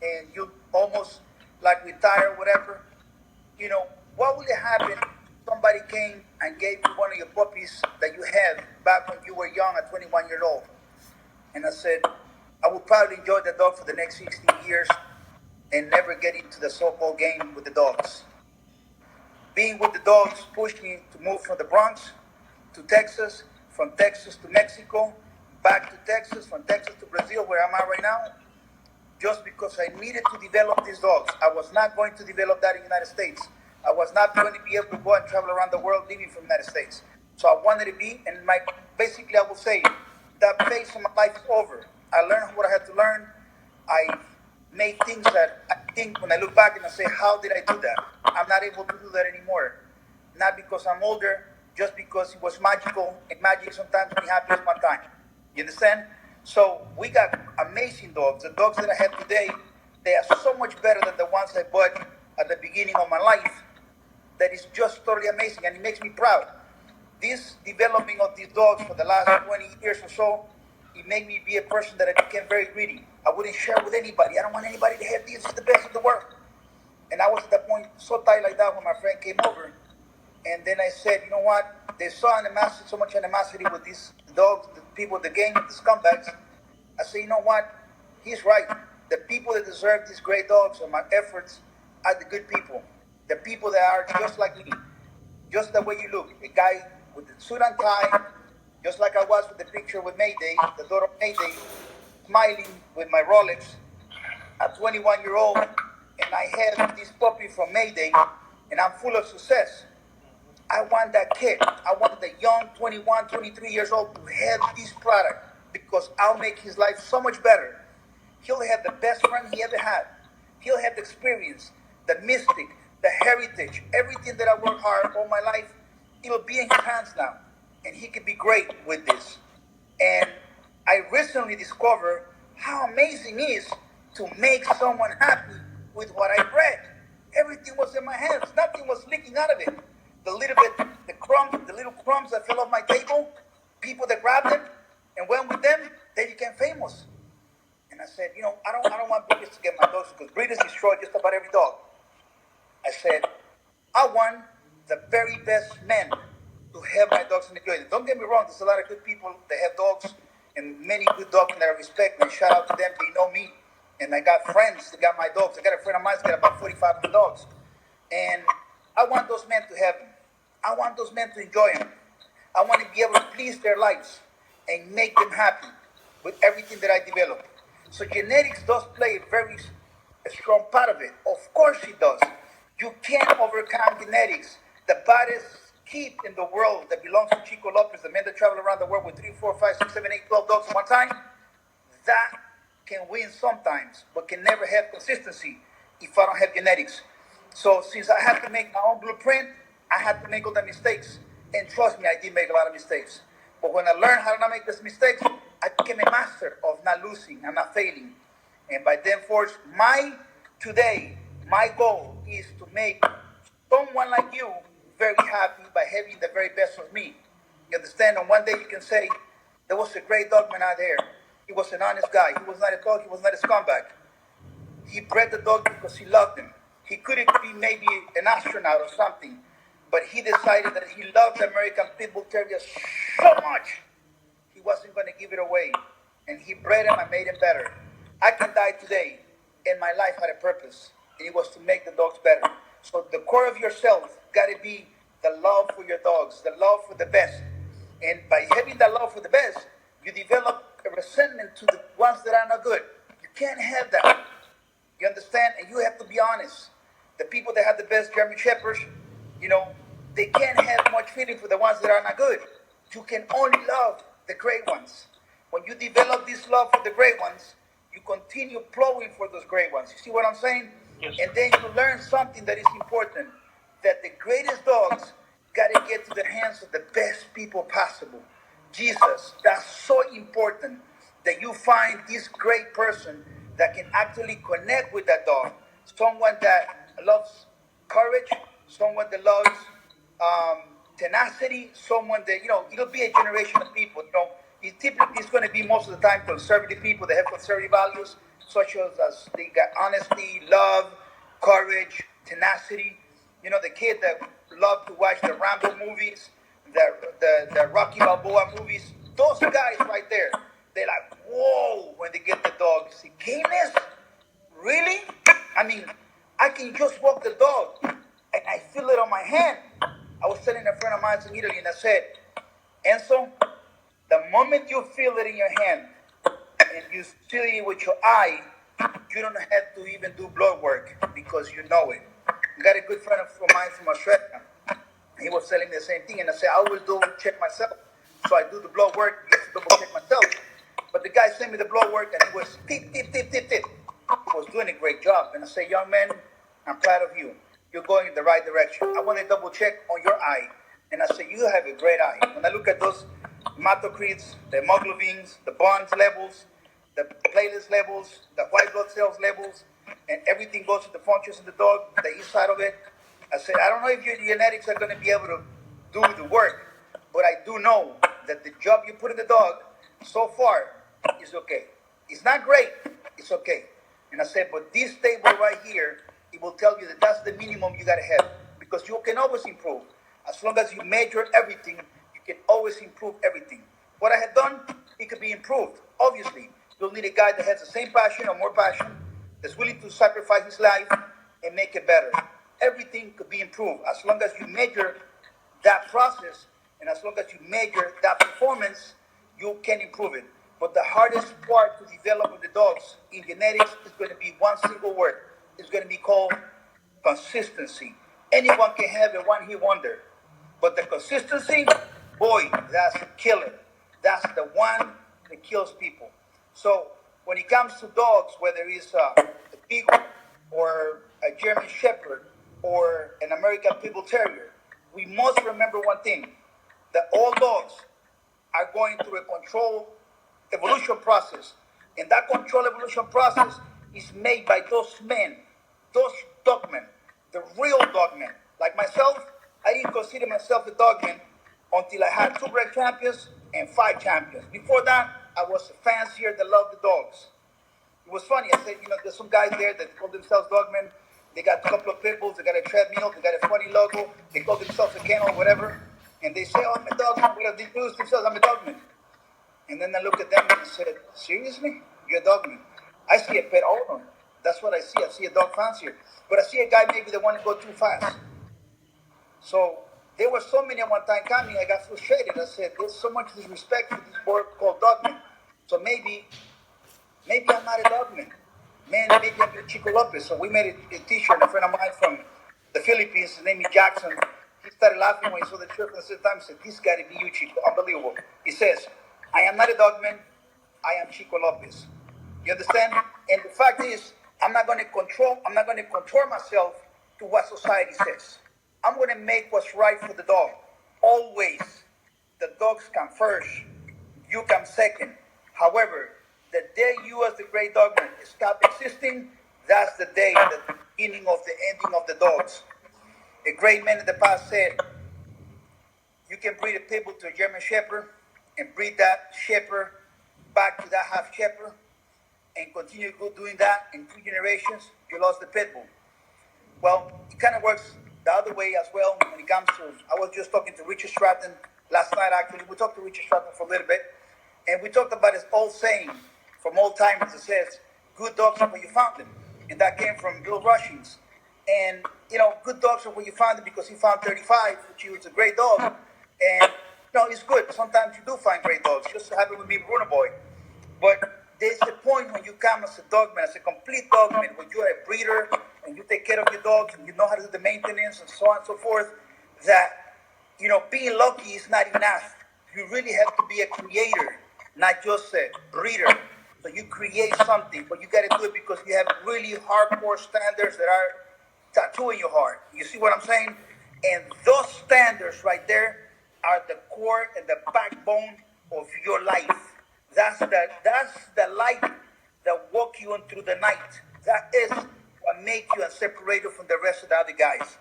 and you almost like retire or whatever, what would happen if somebody came and gave you one of your puppies that you had back when you were young at 21 years old? And I said, I would probably enjoy the dog for the next 16 years and never get into the so-called game with the dogs. Being with the dogs pushed me to move from the Bronx to Texas, from Texas to Mexico, back to Texas, from Texas to Brazil, where I'm at right now, just because I needed to develop these dogs. I was not going to develop that in the United States. I was not going to be able to go and travel around the world living from the United States. So I wanted to be, and basically I will say that phase of my life is over. I learned what I had to learn. I made things that I think when I look back and I say, how did I do that? I'm not able to do that anymore. Not because I'm older, just because it was magical, and magic sometimes only happens one time. You understand? So we got amazing dogs. The dogs that I have today, they are so much better than the ones I bought at the beginning of my life. That is just totally amazing, and it makes me proud. This developing of these dogs for the last 20 years or so, it made me be a person that I became very greedy. I wouldn't share with anybody. I don't want anybody to have this. It's the best in the world. And I was at that point so tight like that when my friend came over. And then I said, you know what? They saw animosity, so much animosity with these dogs, the people, the gang, the scumbags. I said, you know what? He's right. The people that deserve these great dogs or my efforts are the good people. The people that are just like me, just the way you look. A guy with the suit and tie, just like I was with the picture with Mayday, the daughter of Mayday, smiling with my Rolex at 21-year-old, and I have this puppy from Mayday, and I'm full of success. I want that kid. I want the young 21, 23 years old to have this product because I'll make his life so much better. He'll have the best friend he ever had. He'll have the experience, the mystic, the heritage, everything that I worked hard all my life. It'll be in his hands now, and he can be great with this. And I recently discovered how amazing it is to make someone happy with what I bred. Everything was in my hands. Nothing was leaking out of it. The little bit, the little crumbs that fell off my table, people that grabbed them and went with them, they became famous. And I said, I don't want breeders to get my dogs because breeders destroy just about every dog. I said, I want the very best men to have my dogs and enjoy it. Don't get me wrong, there's a lot of good people that have dogs and many good dogs that I respect, and shout out to them, they know me. And I got friends that got my dogs. I got a friend of mine that's got about 45 dogs. And I want those men to have them. I want those men to enjoy them. I want to be able to please their lives and make them happy with everything that I develop. So genetics does play a very strong part of it. Of course it does. You can't overcome genetics. The baddest kid in the world that belongs to Chico Lopez, the man that travel around the world with 3, 4, 5, 6, 7, 8, 12 dogs at one time, that can win sometimes, but can never have consistency if I don't have genetics. So since I had to make my own blueprint, I had to make all the mistakes. And trust me, I did make a lot of mistakes. But when I learned how to not make those mistakes, I became a master of not losing and not failing. And by then forth, my goal is to make someone like you very happy by having the very best of me. You understand? And one day you can say, there was a great dogman out there. He was an honest guy. He was not a dog. He was not a scumbag. He bred the dog because he loved him. He couldn't be maybe an astronaut or something, but he decided that he loved the American Pit Bull Terrier so much, he wasn't going to give it away. And he bred him and made him better. I can die today, and my life had a purpose, and it was to make the dogs better. So the core of yourself got to be the love for your dogs, the love for the best. And by having that love for the best, you develop a resentment to the ones that are not good. You can't have that. You understand? And you have to be honest. The people that have the best German Shepherds, they can't have much feeling for the ones that are not good. You can only love the great ones. When you develop this love for the great ones, you continue plowing for those great ones. You see what I'm saying? Yes. And then you learn something that is important, that the greatest dogs got to get to the hands of the best people possible. Jesus, that's so important that you find this great person that can actually connect with that dog. Someone that loves courage, someone that loves tenacity, someone that, it'll be a generation of people. It typically is going to be most of the time conservative people that have conservative values. such as they got honesty, love, courage, tenacity. You know, the kid that loved to watch the Rambo movies, the Rocky Balboa movies. Those guys right there, they're like, whoa, when they get the dog. See, gayness? Really? I mean, I can just walk the dog and I feel it on my hand. I was telling a friend of mine in Italy and I said, Enzo, the moment you feel it in your hand and you see it with your eye, you don't have to even do blood work because you know it. I got a good friend of mine from Australia. He was telling me the same thing, and I said, I will double check myself. So I do the blood work just to double check myself. But the guy sent me the blood work, and it was tip, tip, tip, tip, tip. He was doing a great job. And I said, young man, I'm proud of you. You're going in the right direction. I want to double check on your eye. And I said, you have a great eye. When I look at those hematocrits, the hemoglobins, the bonds levels, the platelets levels, the white blood cells levels, and everything goes to the functions of the dog, the inside of it. I said, I don't know if your genetics are going to be able to do the work, but I do know that the job you put in the dog so far is okay. It's not great, it's okay. And I said, but this table right here, it will tell you that that's the minimum you got to have because you can always improve. As long as you measure everything, you can always improve everything. What I had done, it could be improved, obviously. You'll need a guy that has the same passion or more passion, that's willing to sacrifice his life and make it better. Everything could be improved as long as you measure that process and as long as you measure that performance, you can improve it. But the hardest part to develop with the dogs in genetics is going to be one single word. It's going to be called consistency. Anyone can have a one-hit wonder, but the consistency, boy, that's a killer. That's the one that kills people. So when it comes to dogs, whether it's a Beagle or a German Shepherd or an American Pit Bull Terrier, we must remember one thing, that all dogs are going through a controlled evolution process. And that controlled evolution process is made by those men, those dogmen, the real dogmen. Like myself, I didn't consider myself a dogman until I had 2 break champions and 5 champions. Before that, I was a fancier that loved the dogs. It was funny. I said, there's some guys there that call themselves dogmen. They got a couple of pit bulls, they got a treadmill, they got a funny logo, they call themselves a kennel or whatever. And they say, oh, I'm a dogman. Well, they introduce themselves, I'm a dogman. And then I look at them and I said, seriously? You're a dogman? I see a pet owner. That's what I see. I see a dog fancier. But I see a guy maybe that want to go too fast. So there were so many at one time coming, I got frustrated. I said, there's so much disrespect for this word called dogman. So maybe I'm not a dogman. Man, maybe I'm a Chico Lopez. So we made a t-shirt. A friend of mine from the Philippines, his name is Jackson. He started laughing when he saw the shirt and said, this got to be you, Chico. Unbelievable. He says, I am not a dogman. I am Chico Lopez. You understand? And the fact is, I'm not going to control myself to what society says. I'm going to make what's right for the dog. Always. The dogs come first. You come second. However, the day you as the great dogman stop existing, that's the day, the beginning of the ending of the dogs. A great man in the past said, you can breed a pit bull to a German Shepherd and breed that Shepherd back to that half Shepherd and continue doing that in 2 generations, you lost the pit bull. Well, it kind of works the other way as well when it comes to, I was just talking to Richard Stratton last night actually. We talked to Richard Stratton for a little bit and we talked about this old saying from old timers that says, good dogs are where you found them. And that came from Bill Rushings. And, good dogs are where you found them because he found 35, which was a great dog. And, it's good. Sometimes you do find great dogs. Just happened with me, Bruno Boy. But there's a point when you come as a dogman, as a complete dogman, when you're a breeder and you take care of your dogs and you know how to do the maintenance and so on and so forth, that, being lucky is not enough. You really have to be a creator, not just a breeder. So you create something, but you got to do it because you have really hardcore standards that are tattooing your heart. You see what I'm saying? And those standards right there are the core and the backbone of your life. That's the light that walk you on through the night. That is what makes you and separate you from the rest of the other guys.